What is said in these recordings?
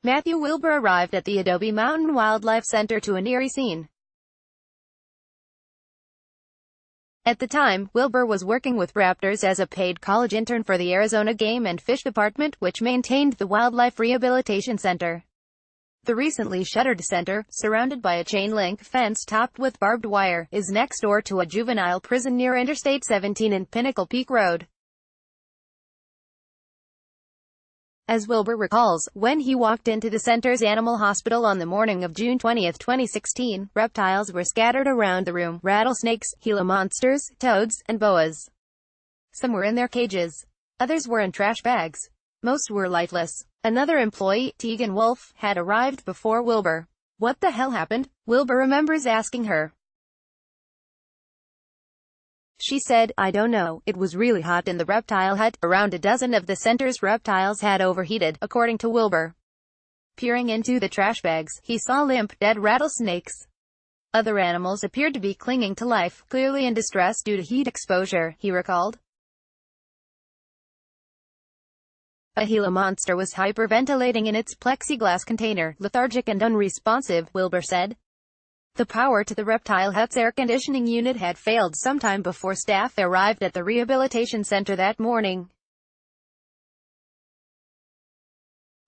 Matthew Wilbur arrived at the Adobe Mountain Wildlife Center to an eerie scene. At the time, Wilbur was working with raptors as a paid college intern for the Arizona Game and Fish Department, which maintained the Wildlife Rehabilitation Center. The recently shuttered center, surrounded by a chain-link fence topped with barbed wire, is next door to a juvenile prison near Interstate 17 and Pinnacle Peak Road. As Wilbur recalls, when he walked into the center's animal hospital on the morning of June 20, 2016, reptiles were scattered around the room: rattlesnakes, Gila monsters, toads, and boas. Some were in their cages. Others were in trash bags. Most were lifeless. Another employee, Tegan Wolf, had arrived before Wilbur. "What the hell happened?" Wilbur remembers asking her. She said, "I don't know. It was really hot in the reptile hut." Around a dozen of the center's reptiles had overheated, according to Wilbur. Peering into the trash bags, he saw limp, dead rattlesnakes. Other animals appeared to be clinging to life, clearly in distress due to heat exposure, he recalled. A Gila monster was hyperventilating in its plexiglass container, lethargic and unresponsive, Wilbur said. The power to the reptile hut's air conditioning unit had failed sometime before staff arrived at the rehabilitation center that morning.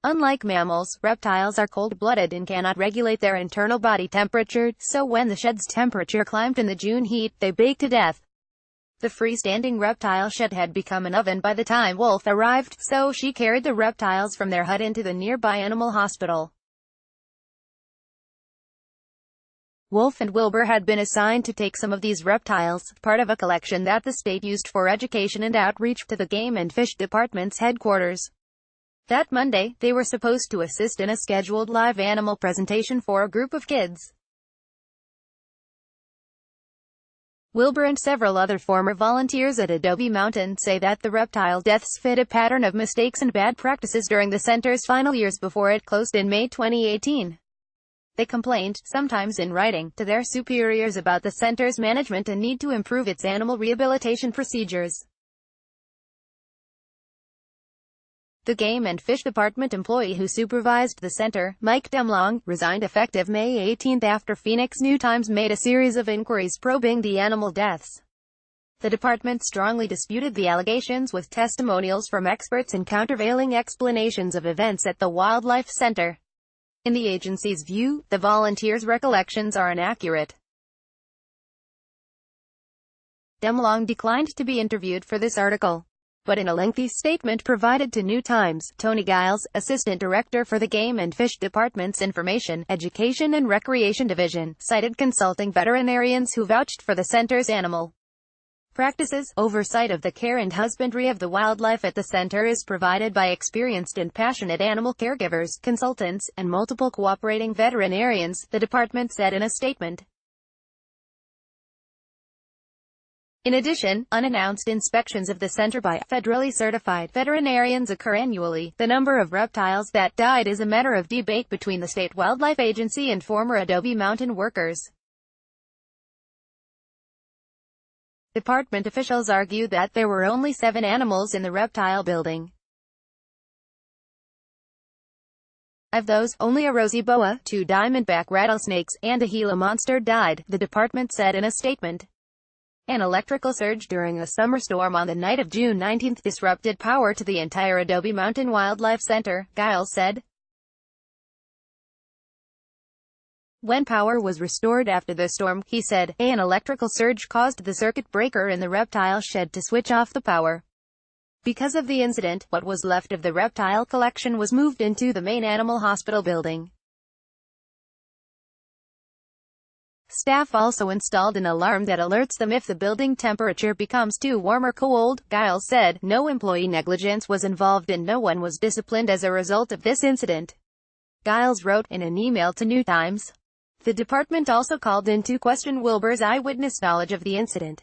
Unlike mammals, reptiles are cold-blooded and cannot regulate their internal body temperature, so when the shed's temperature climbed in the June heat, they baked to death. The freestanding reptile shed had become an oven by the time Wolf arrived, so she carried the reptiles from their hut into the nearby animal hospital. Wolf and Wilbur had been assigned to take some of these reptiles, part of a collection that the state used for education and outreach, to the Game and Fish Department's headquarters. That Monday, they were supposed to assist in a scheduled live animal presentation for a group of kids. Wilbur and several other former volunteers at Adobe Mountain say that the reptile deaths fit a pattern of mistakes and bad practices during the center's final years before it closed in May 2018. They complained, sometimes in writing, to their superiors about the center's management and need to improve its animal rehabilitation procedures. The Game and Fish Department employee who supervised the center, Mike Demlong, resigned effective May 18 after Phoenix New-Times made a series of inquiries probing the animal deaths. The department strongly disputed the allegations with testimonials from experts and countervailing explanations of events at the Wildlife Center. In the agency's view, the volunteers' recollections are inaccurate. Demlong declined to be interviewed for this article. But in a lengthy statement provided to New Times, Tony Giles, assistant director for the Game and Fish Department's Information, Education and Recreation Division, cited consulting veterinarians who vouched for the center's animal practices. Oversight of the care and husbandry of the wildlife at the center is provided by experienced and passionate animal caregivers, consultants, and multiple cooperating veterinarians, the department said in a statement. In addition, unannounced inspections of the center by federally certified veterinarians occur annually. The number of reptiles that died is a matter of debate between the state wildlife agency and former Adobe Mountain workers. Department officials argue that there were only 7 animals in the reptile building. Of those, only a rosy boa, 2 diamondback rattlesnakes, and a Gila monster died, the department said in a statement. An electrical surge during a summer storm on the night of June 19 disrupted power to the entire Adobe Mountain Wildlife Center, Giles said. When power was restored after the storm, he said, an electrical surge caused the circuit breaker in the reptile shed to switch off the power. Because of the incident, what was left of the reptile collection was moved into the main animal hospital building. Staff also installed an alarm that alerts them if the building temperature becomes too warm or cold, Giles said. No employee negligence was involved and no one was disciplined as a result of this incident, Giles wrote in an email to New Times. The department also called into question Wilbur's eyewitness knowledge of the incident.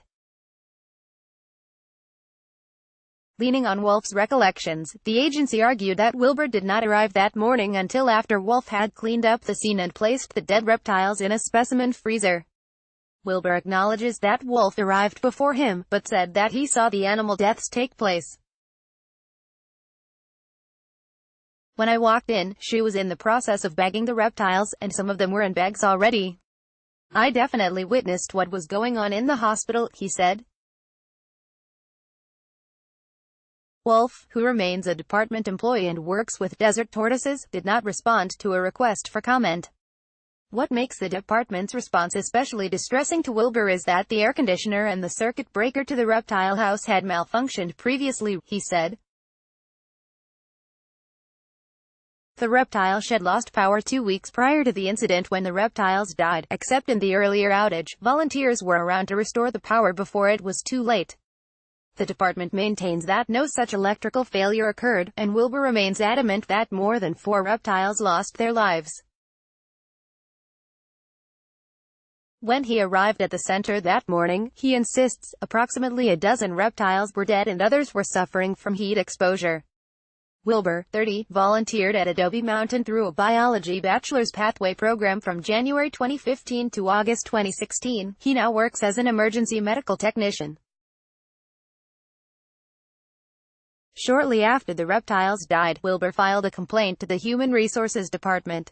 Leaning on Wolf's recollections, the agency argued that Wilbur did not arrive that morning until after Wolf had cleaned up the scene and placed the dead reptiles in a specimen freezer. Wilbur acknowledges that Wolf arrived before him, but said that he saw the animal deaths take place. When I walked in, she was in the process of bagging the reptiles, and some of them were in bags already. I definitely witnessed what was going on in the hospital, he said. Wolf, who remains a department employee and works with desert tortoises, did not respond to a request for comment. What makes the department's response especially distressing to Wilbur is that the air conditioner and the circuit breaker to the reptile house had malfunctioned previously, he said. The reptile shed lost power 2 weeks prior to the incident when the reptiles died. Except in the earlier outage, volunteers were around to restore the power before it was too late. The department maintains that no such electrical failure occurred, and Wilbur remains adamant that more than 4 reptiles lost their lives. When he arrived at the center that morning, he insists, approximately a dozen reptiles were dead and others were suffering from heat exposure. Wilbur, 30, volunteered at Adobe Mountain through a biology bachelor's pathway program from January 2015 to August 2016. He now works as an emergency medical technician. Shortly after the reptiles died, Wilbur filed a complaint to the Human Resources Department.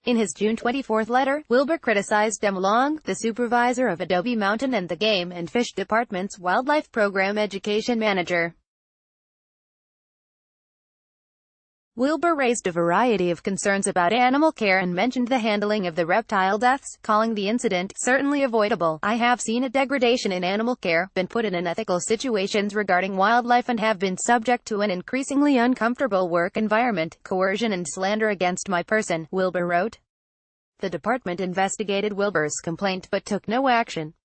In his June 24 letter, Wilbur criticized Dem Long, the supervisor of Adobe Mountain and the Game and Fish Department's Wildlife Program Education Manager. Wilbur raised a variety of concerns about animal care and mentioned the handling of the reptile deaths, calling the incident certainly avoidable. I have seen a degradation in animal care, been put in unethical situations regarding wildlife and have been subject to an increasingly uncomfortable work environment, coercion and slander against my person, Wilbur wrote. The department investigated Wilbur's complaint but took no action.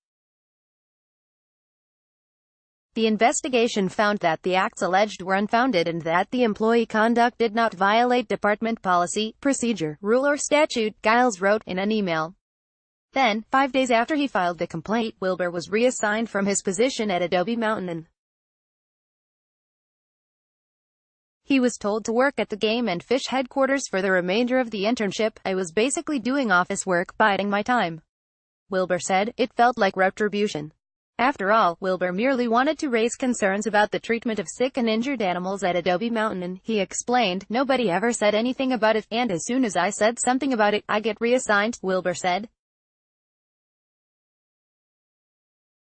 The investigation found that the acts alleged were unfounded and that the employee conduct did not violate department policy, procedure, rule or statute, Giles wrote in an email. Then, 5 days after he filed the complaint, Wilbur was reassigned from his position at Adobe Mountain. He was told to work at the Game and Fish headquarters for the remainder of the internship. I was basically doing office work, biding my time. Wilbur said, it felt like retribution. After all, Wilbur merely wanted to raise concerns about the treatment of sick and injured animals at Adobe Mountain. He explained, nobody ever said anything about it, and as soon as I said something about it, I get reassigned, Wilbur said.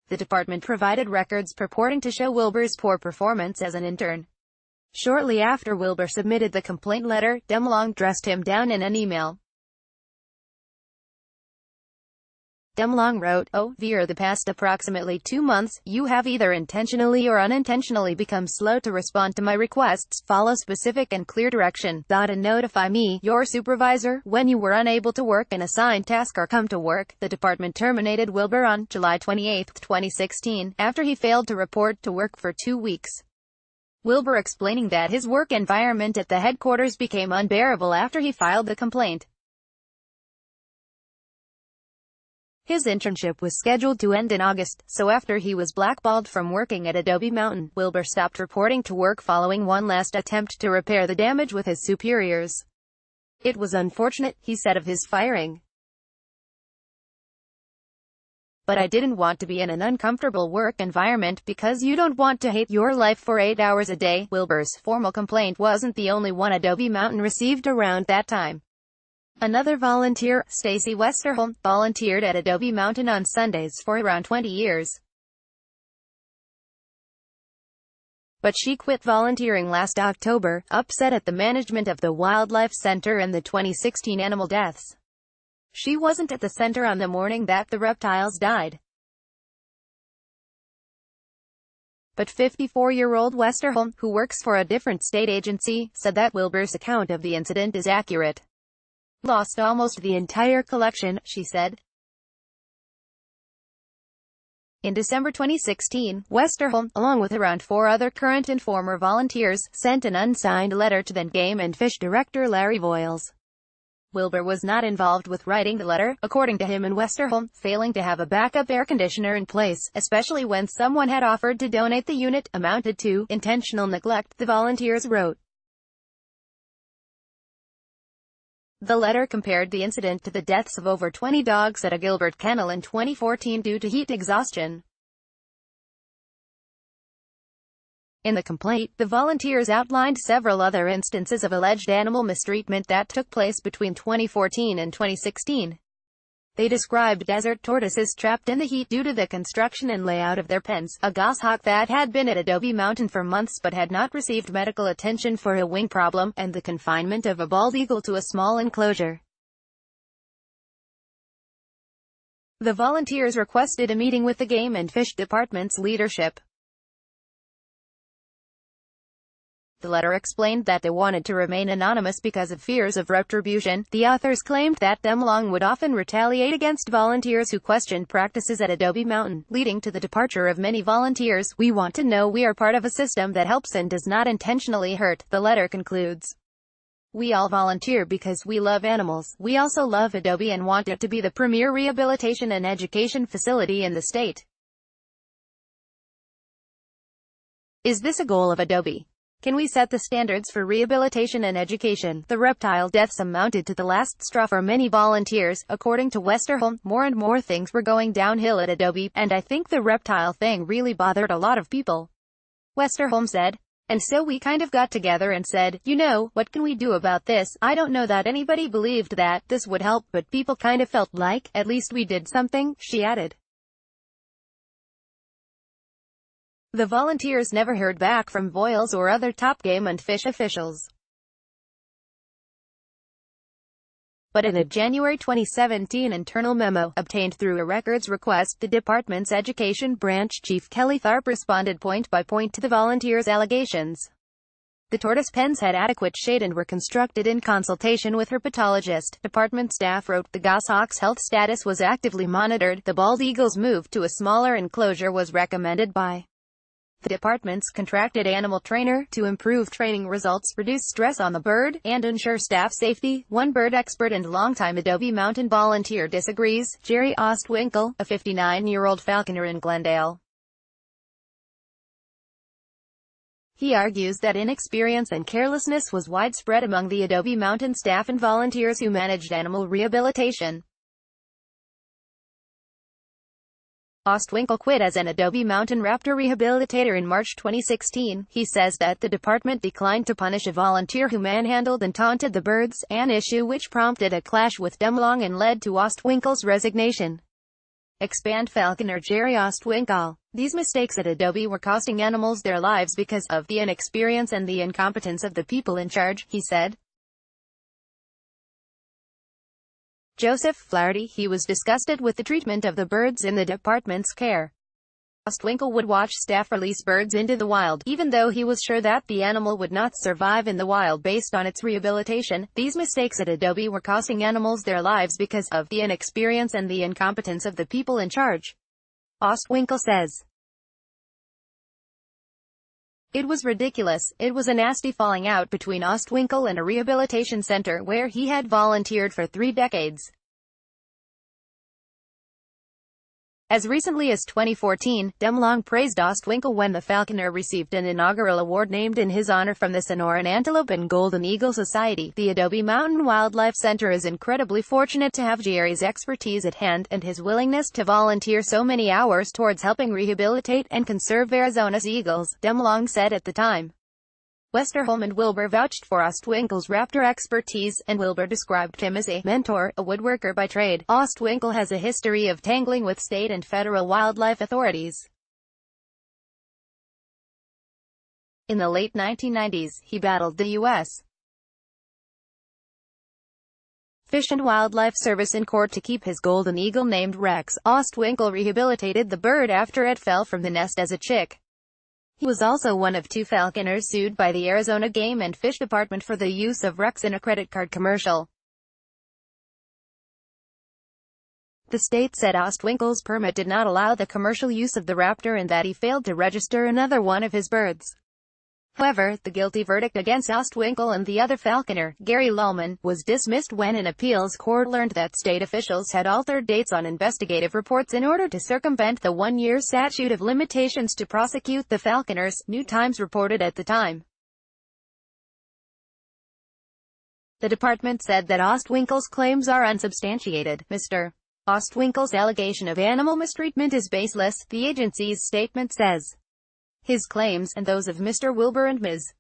The department provided records purporting to show Wilbur's poor performance as an intern. Shortly after Wilbur submitted the complaint letter, Dem Long dressed him down in an email. Dem Long wrote, over the past approximately 2 months, you have either intentionally or unintentionally become slow to respond to my requests, follow specific and clear direction, and notify me, your supervisor, when you were unable to work an assigned task or come to work. The department terminated Wilbur on July 28, 2016, after he failed to report to work for 2 weeks. Wilbur explaining that his work environment at the headquarters became unbearable after he filed the complaint. His internship was scheduled to end in August, so after he was blackballed from working at Adobe Mountain, Wilbur stopped reporting to work following one last attempt to repair the damage with his superiors. It was unfortunate, he said of his firing. But I didn't want to be in an uncomfortable work environment because you don't want to hate your life for 8 hours a day. Wilbur's formal complaint wasn't the only one Adobe Mountain received around that time. Another volunteer, Stacy Westerholm, volunteered at Adobe Mountain on Sundays for around 20 years. But she quit volunteering last October, upset at the management of the Wildlife Center and the 2016 animal deaths. She wasn't at the center on the morning that the reptiles died. But 54-year-old Westerholm, who works for a different state agency, said that Wilbur's account of the incident is accurate. Lost almost the entire collection, she said. In December 2016, Westerholm, along with around 4 other current and former volunteers, sent an unsigned letter to then Game and Fish Director Larry Voiles. Wilbur was not involved with writing the letter, according to him and Westerholm, failing to have a backup air conditioner in place, especially when someone had offered to donate the unit, amounted to intentional neglect, the volunteers wrote. The letter compared the incident to the deaths of over 20 dogs at a Gilbert kennel in 2014 due to heat exhaustion. In the complaint, the volunteers outlined several other instances of alleged animal mistreatment that took place between 2014 and 2016. They described desert tortoises trapped in the heat due to the construction and layout of their pens, a goshawk that had been at Adobe Mountain for months but had not received medical attention for a wing problem, and the confinement of a bald eagle to a small enclosure. The volunteers requested a meeting with the Game and Fish Department's leadership. The letter explained that they wanted to remain anonymous because of fears of retribution. The authors claimed that Demlong would often retaliate against volunteers who questioned practices at Adobe Mountain, leading to the departure of many volunteers. "We want to know we are part of a system that helps and does not intentionally hurt," the letter concludes. "We all volunteer because we love animals. We also love Adobe and want it to be the premier rehabilitation and education facility in the state." Is this a goal of Adobe? Can we set the standards for rehabilitation and education? The reptile deaths amounted to the last straw for many volunteers. According to Westerholm, more and more things were going downhill at Adobe, and I think the reptile thing really bothered a lot of people. Westerholm said. "And so we kind of got together and said, you know, what can we do about this? I don't know that anybody believed that this would help, but people kind of felt like, at least we did something," she added. The volunteers never heard back from Boyles or other top game and fish officials. But in a January 2017 internal memo, obtained through a records request, the department's education branch chief Kelly Tharp responded point by point to the volunteers' allegations. The tortoise pens had adequate shade and were constructed in consultation with herpetologist. Department staff wrote, "The goshawk's health status was actively monitored. The bald eagle's move to a smaller enclosure was recommended by the department's contracted animal trainer to improve training results, reduce stress on the bird, and ensure staff safety." One bird expert and longtime Adobe Mountain volunteer disagrees. Jerry Ostwinkle, a 59-year-old falconer in Glendale. He argues that inexperience and carelessness was widespread among the Adobe Mountain staff and volunteers who managed animal rehabilitation. Ostwinkle quit as an Adobe Mountain raptor rehabilitator in March 2016. He says that the department declined to punish a volunteer who manhandled and taunted the birds, an issue which prompted a clash with Demlong and led to Ostwinkle's resignation. Expand falconer Jerry Ostwinkle. "These mistakes at Adobe were costing animals their lives because of the inexperience and the incompetence of the people in charge," he said. Joseph Flaherty, he was disgusted with the treatment of the birds in the department's care. Ostwinkle would watch staff release birds into the wild, even though he was sure that the animal would not survive in the wild based on its rehabilitation. "These mistakes at Adobe were costing animals their lives because of the inexperience and the incompetence of the people in charge," Ostwinkle says. "It was ridiculous. It was a nasty falling out between Ostwinkle and a rehabilitation center where he had volunteered for 3 decades. As recently as 2014, Demlong praised Ostwinkle when the falconer received an inaugural award named in his honor from the Sonoran Antelope and Golden Eagle Society. The Adobe Mountain Wildlife Center is incredibly fortunate to have Jerry's expertise at hand, and his willingness to volunteer so many hours towards helping rehabilitate and conserve Arizona's eagles," Demlong said at the time. Westerholm and Wilbur vouched for Ostwinkle's raptor expertise, and Wilbur described him as a mentor, a woodworker by trade. Ostwinkle has a history of tangling with state and federal wildlife authorities. In the late 1990s, he battled the U.S. Fish and Wildlife Service in court to keep his golden eagle named Rex. Ostwinkle rehabilitated the bird after it fell from the nest as a chick. He was also one of 2 falconers sued by the Arizona Game and Fish Department for the use of Rex in a credit card commercial. The state said Ostwinkle's permit did not allow the commercial use of the raptor and that he failed to register another one of his birds. However, the guilty verdict against Ostwinkle and the other falconer, Gary Lullman, was dismissed when an appeals court learned that state officials had altered dates on investigative reports in order to circumvent the 1-year statute of limitations to prosecute the falconers, New Times reported at the time. The department said that Ostwinkle's claims are unsubstantiated. Mr. Ostwinkle's allegation of animal mistreatment is baseless, the agency's statement says. His claims, and those of Mr. Wilbur and Ms.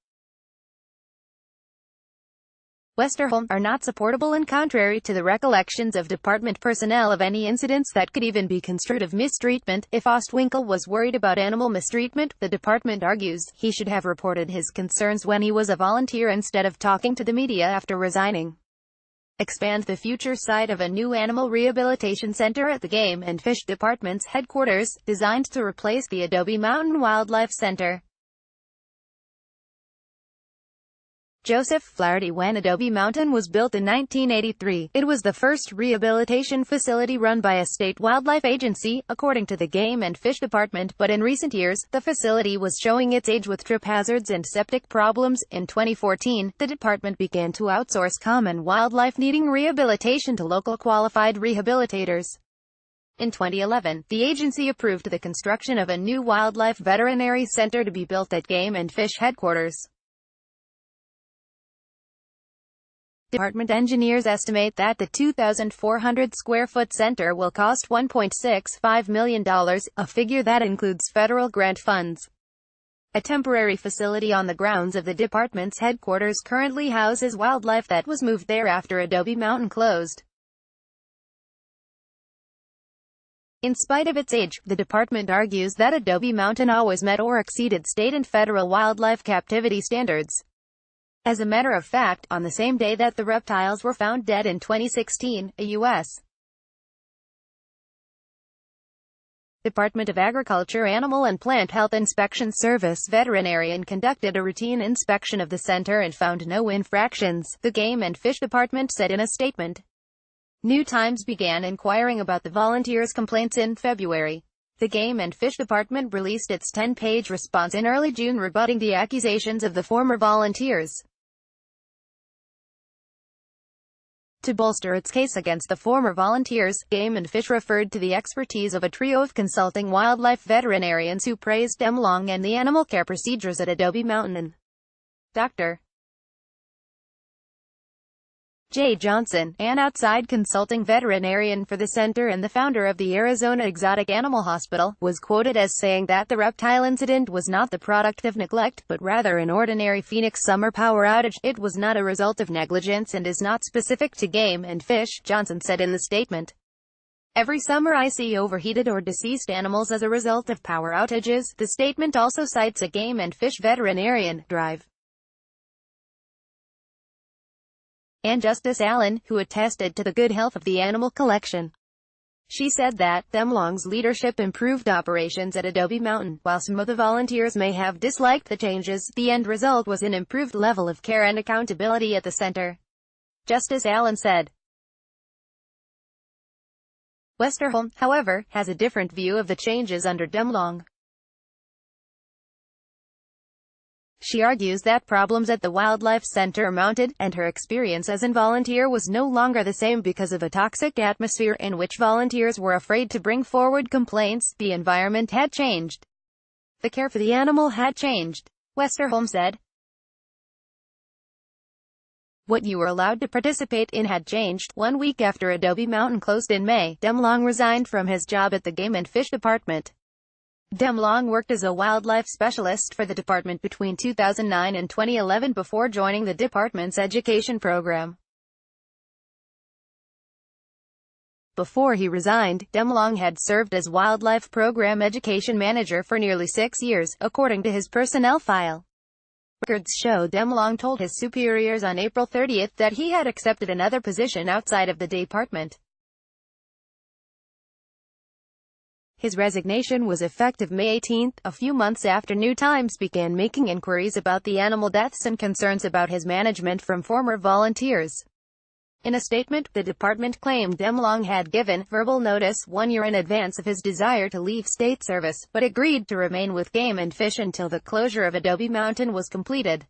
Westerholm, are not supportable and contrary to the recollections of department personnel of any incidents that could even be construed of mistreatment. If Ostwinkle was worried about animal mistreatment, the department argues, he should have reported his concerns when he was a volunteer instead of talking to the media after resigning. Expand the future site of a new animal rehabilitation center at the Game and Fish Department's headquarters, designed to replace the Adobe Mountain Wildlife Center. Joseph Flaherty. When Adobe Mountain was built in 1983, it was the first rehabilitation facility run by a state wildlife agency, according to the Game and Fish Department, but in recent years, the facility was showing its age with trip hazards and septic problems. In 2014, the department began to outsource common wildlife needing rehabilitation to local qualified rehabilitators. In 2011, the agency approved the construction of a new wildlife veterinary center to be built at Game and Fish headquarters. Department engineers estimate that the 2,400 square foot center will cost $1.65 million, a figure that includes federal grant funds. A temporary facility on the grounds of the department's headquarters currently houses wildlife that was moved there after Adobe Mountain closed. In spite of its age, the department argues that Adobe Mountain always met or exceeded state and federal wildlife captivity standards. As a matter of fact, on the same day that the reptiles were found dead in 2016, a U.S. Department of Agriculture Animal and Plant Health Inspection Service veterinarian conducted a routine inspection of the center and found no infractions, the Game and Fish Department said in a statement. New Times began inquiring about the volunteers' complaints in February. The Game and Fish Department released its 10-page response in early June rebutting the accusations of the former volunteers. To bolster its case against the former volunteers, Game and Fish referred to the expertise of a trio of consulting wildlife veterinarians who praised Demlong and the animal care procedures at Adobe Mountain and Dr. J. Johnson, an outside consulting veterinarian for the center and the founder of the Arizona Exotic Animal Hospital, was quoted as saying that the reptile incident was not the product of neglect, but rather an ordinary Phoenix summer power outage. It was not a result of negligence and is not specific to Game and Fish, Johnson said in the statement. Every summer I see overheated or deceased animals as a result of power outages. The statement also cites a Game and Fish veterinarian, Drive. And Justice Allen, who attested to the good health of the animal collection. She said that Demlong's leadership improved operations at Adobe Mountain. While some of the volunteers may have disliked the changes, the end result was an improved level of care and accountability at the center. Justice Allen said. Westerholm, however, has a different view of the changes under Demlong. She argues that problems at the Wildlife Center mounted, and her experience as a volunteer was no longer the same because of a toxic atmosphere in which volunteers were afraid to bring forward complaints. The environment had changed. The care for the animal had changed, Westerholm said. What you were allowed to participate in had changed. 1 week after Adobe Mountain closed in May, Demlong resigned from his job at the Game and Fish Department. Demlong worked as a wildlife specialist for the department between 2009 and 2011 before joining the department's education program. Before he resigned, Demlong had served as wildlife program education manager for nearly 6 years, according to his personnel file. Records show Demlong told his superiors on April 30 that he had accepted another position outside of the department. His resignation was effective May 18, a few months after New Times began making inquiries about the animal deaths and concerns about his management from former volunteers. In a statement, the department claimed Demlong had given verbal notice 1 year in advance of his desire to leave state service, but agreed to remain with Game and Fish until the closure of Adobe Mountain was completed.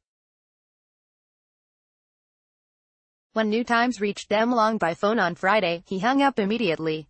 When New Times reached Demlong by phone on Friday, he hung up immediately.